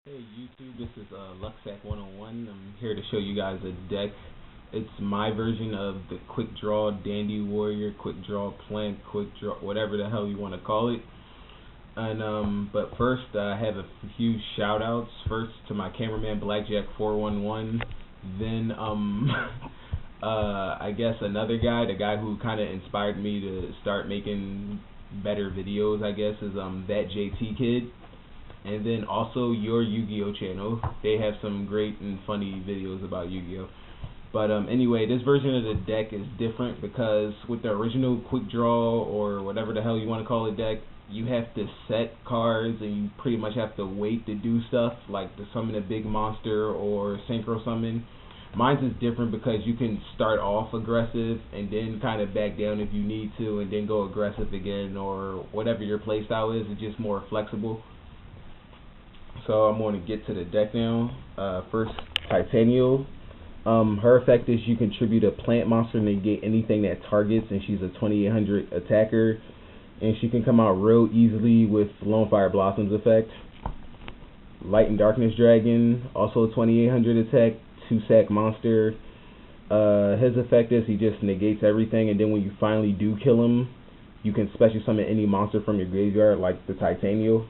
Hey YouTube, this is Luxac 101. I'm here to show you guys a deck. It's my version of the QuickDraw Dandy Warrior, QuickDraw Plant, QuickDraw, whatever the hell you want to call it. And but first, I have a few shout outs. First to my cameraman Blackjack411. Then I guess another guy, the guy who kind of inspired me to start making better videos, I guess, is that JT Kid. And then also your Yu-Gi-Oh channel. They have some great and funny videos about Yu-Gi-Oh. But anyway, this version of the deck is different because with the original QuickDraw or whatever the hell you want to call it deck, you have to set cards and you pretty much have to wait to do stuff like to summon a big monster or synchro summon. Mine's is different because you can start off aggressive and then kind of back down if you need to and then go aggressive again, or whatever your playstyle is. It's just more flexible. So I'm going to get to the deck now. First, Titanial. Her effect is you contribute a plant monster and negate anything that targets, and she's a 2800 attacker. And she can come out real easily with Lone Fire Blossom's effect. Light and Darkness Dragon, also 2800 attack, 2-sack monster. His effect is he just negates everything, and then when you finally do kill him, you can special summon any monster from your graveyard, like the Titanial.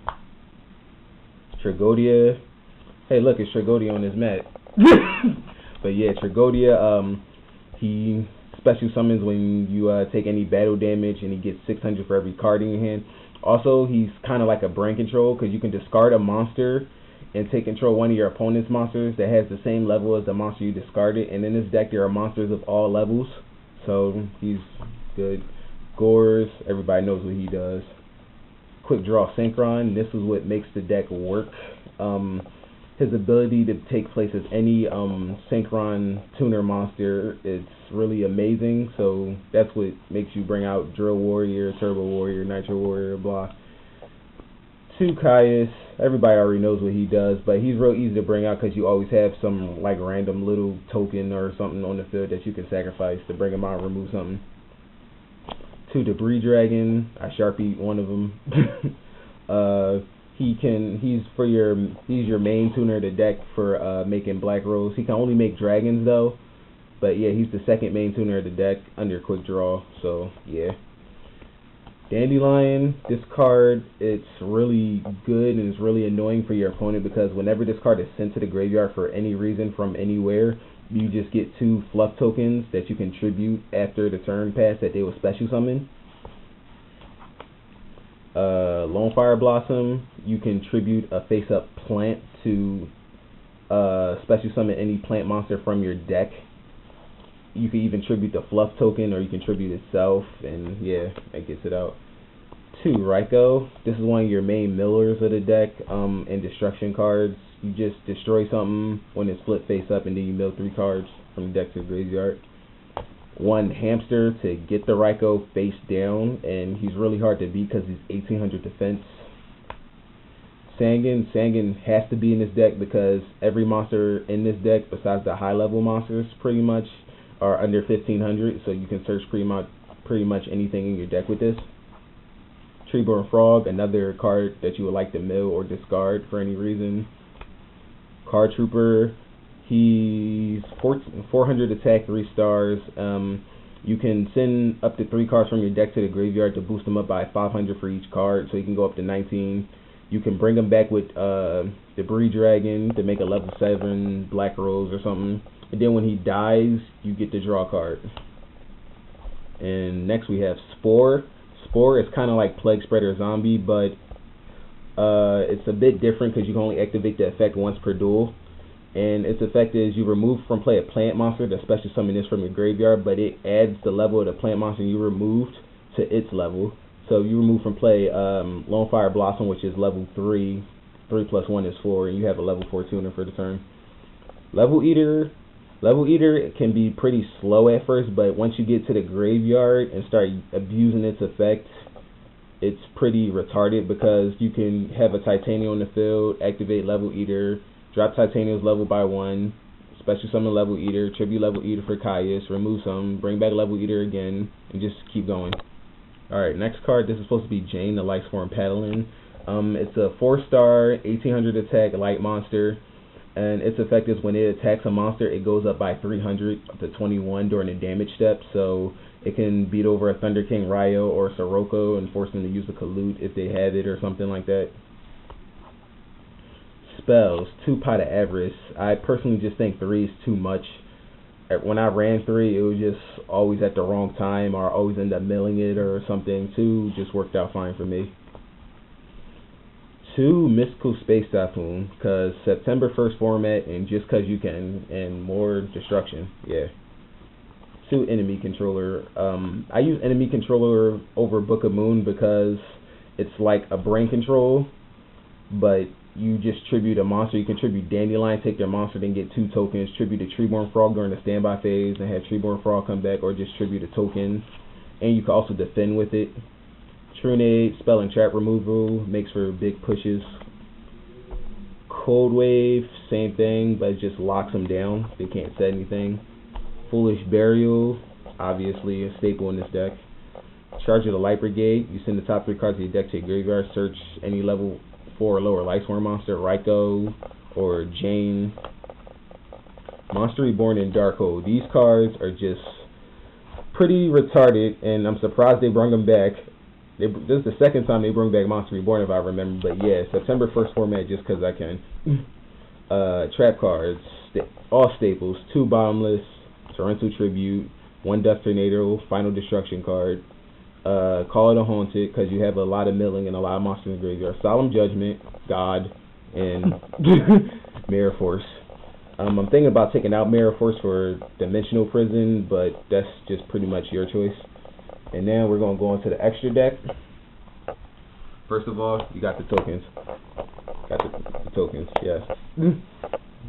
Tragodia. Hey, look, it's Tragodia on his mat. But yeah, Tragodia, he special summons when you take any battle damage, and he gets 600 for every card in your hand. Also, he's kind of like a brain control because you can discard a monster and take control of one of your opponent's monsters that has the same level as the monster you discarded. And in this deck, there are monsters of all levels, so he's good. Gores, everybody knows what he does. QuickDraw Synchron, this is what makes the deck work. His ability to take place as any Synchron tuner monster, it's really amazing. So that's what makes you bring out Drill Warrior, Turbo Warrior, Nitro Warrior, blah. 2 Caius, everybody already knows what he does, but he's real easy to bring out because you always have some like random little token or something on the field that you can sacrifice to bring him out and remove something. 2 Debris Dragon, I Sharpie one of them. He's your main tuner of the deck for making Black Rose. He can only make dragons though, but yeah, he's the second main tuner of the deck under QuickDraw. So yeah. Dandelion, this card, it's really good and it's really annoying for your opponent because whenever this card is sent to the graveyard for any reason from anywhere, you just get 2 fluff tokens that you contribute after the turn pass that they will special summon. Lone Fire Blossom, you contribute a face-up plant to special summon any plant monster from your deck. You can even tribute the fluff token, or you can tribute itself, and yeah, that gets it out. 2 Raikou, this is one of your main millers of the deck, and destruction cards. You just destroy something when it's flipped face up, and then you mill 3 cards from the deck to the graveyard. 1 Hamster to get the Raikou face down, and he's really hard to beat because he's 1800 defense. Sangan has to be in this deck because every monster in this deck, besides the high level monsters, pretty much are under 1500, so you can search pretty much anything in your deck with this. Treeborn Frog, another card that you would like to mill or discard for any reason. Card Trooper, he's 400 attack, 3 stars. You can send up to 3 cards from your deck to the graveyard to boost them up by 500 for each card, so you can go up to 19. You can bring them back with Debris Dragon to make a level 7 Black Rose or something. And then when he dies, you get to draw a card. And next we have Spore. Spore is kind of like Plague Spreader Zombie, but it's a bit different because you can only activate the effect once per duel. And its effect is you remove from play a plant monster to special summon this from your graveyard, but it adds the level of the plant monster you removed to its level. So you remove from play Lone Fire Blossom, which is level 3. 3 plus 1 is 4, and you have a level 4 tuner for the turn. Level Eater can be pretty slow at first, but once you get to the graveyard and start abusing its effect, it's pretty retarded because you can have a Titanium on the field, activate Level Eater, drop Titanium's level by 1, special summon Level Eater, tribute Level Eater for Caius, remove some, bring back Level Eater again, and just keep going. Alright, next card, this is supposed to be Jane, the Light Swarm Paladin. It's a 4-star, 1800 attack light monster, and its effect is when it attacks a monster, it goes up by 300 to 21 during the damage step. So it can beat over a Thunder King Ryo or Sirocco and force them to use a Kalut if they have it or something like that. Spells, 2 Pot of Avarice. I personally just think 3 is too much. When I ran 3, it was just always at the wrong time or always end up milling it or something. 2 just worked out fine for me. 2 Mystical Space Typhoon, because September 1st format and just because you can, and more destruction. Yeah. 2 Enemy Controller. I use Enemy Controller over Book of Moon because it's like a brain control, but you just tribute a monster. You can tribute Dandelion, take their monster, then get 2 tokens. Tribute a Treeborn Frog during the standby phase and have Treeborn Frog come back, or just tribute a token. And you can also defend with it. Trunade, spell and trap removal, makes for big pushes. Cold Wave, same thing, but it just locks them down. They can't set anything. Foolish Burial, obviously a staple in this deck. Charge of the Light Brigade, you send the top 3 cards of your deck to your graveyard, search any level 4 or lower Lightsworn monster, Raikou or Jane. Monster Reborn and Darkhold. These cards are just pretty retarded, and I'm surprised they brought them back. This is the second time they bring back Monster Reborn, if I remember. But yeah, September 1st format just because I can. Trap cards, all staples. 2 Bottomless, Torrential Tribute, 1 Dust Tornado, Final Destruction card. Call it a Haunted because you have a lot of milling and a lot of monsters in the graveyard. Solemn Judgment, God, and Mirror Force. I'm thinking about taking out Mirror Force for Dimensional Prison, but that's just pretty much your choice. And now we're going to go into the extra deck. First of all, you got the tokens. Got the tokens, yes.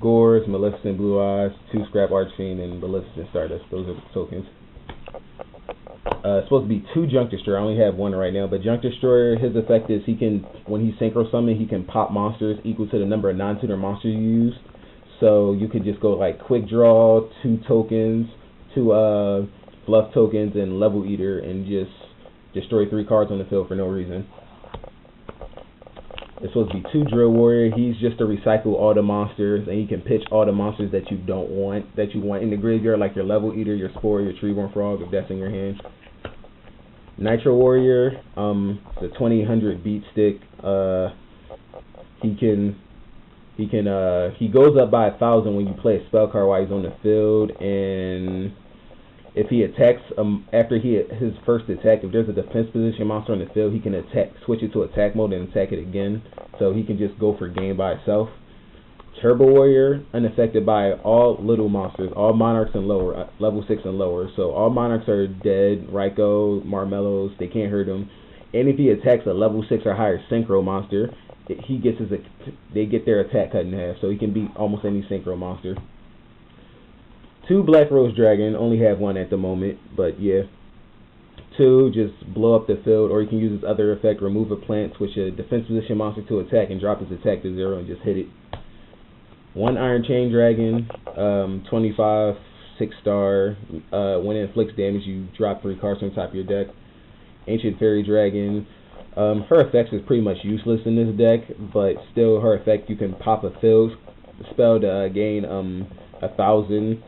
Gores, Maleficent Blue Eyes, 2 Scrap Archfiend, and Maleficent Stardust. Those are the tokens. It's supposed to be 2 Junk Destroyer. I only have 1 right now, but Junk Destroyer, his effect is he can, when he synchro summon, he can pop monsters equal to the number of non-tutor monsters you use. So you could just go like QuickDraw, 2 tokens, 2 Fluff tokens, and Level Eater, and just destroy 3 cards on the field for no reason. It's supposed to be 2 Drill Warrior. He's just to recycle all the monsters, and he can pitch all the monsters that you don't want, that you want in the graveyard, like your Level Eater, your Spore, your Treeborn Frog, if that's in your hand. Nitro Warrior, the 2000 beat stick. He goes up by 1,000 when you play a spell card while he's on the field, and if he attacks after his first attack, if there's a defense position monster on the field, he can switch it to attack mode and attack it again. So he can just go for game by itself. Turbo Warrior, unaffected by all little monsters, all monarchs and lower, level 6 and lower. So all monarchs are dead, Raikou, Marmelos, they can't hurt him. And if he attacks a level 6 or higher synchro monster, they get their attack cut in half. So he can beat almost any synchro monster. 2 Black Rose Dragon, only have 1 at the moment, but yeah. 2, just blow up the field, or you can use his other effect, remove a plant, switch a defense position monster to attack, and drop his attack to 0 and just hit it. 1 Iron Chain Dragon, 25, 6-star, when it inflicts damage, you drop 3 cards from the top of your deck. Ancient Fairy Dragon, her effects is pretty much useless in this deck, but still her effect, you can pop a field spell to gain 1,000.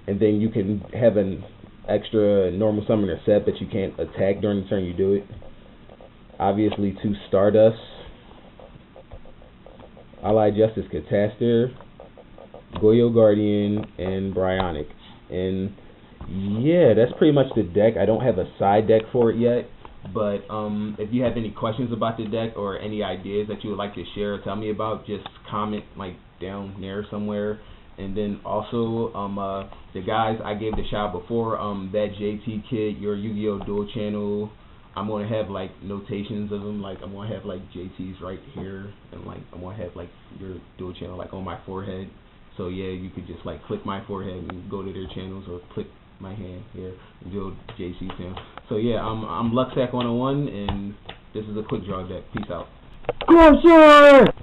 And then you can have an extra normal summoner set, but you can't attack during the turn you do it. Obviously, 2 Stardust, Allied Justice Catastor, Goyo Guardian, and Bryonic. And yeah, that's pretty much the deck. I don't have a side deck for it yet, but if you have any questions about the deck or any ideas that you would like to share or tell me about, just comment like down there somewhere. And then also, the guys I gave the shout before, that JT Kid, your Yu-Gi-Oh! Dual channel, I'm going to have like notations of them, like I'm going to have like JT's right here, and like I'm going to have like your dual channel like on my forehead. So yeah, you could just like click my forehead and go to their channels, or click my hand here and go to JC's channel. So yeah, I'm Luxac 101, and this is a quick draw deck. Peace out. Come on, sir!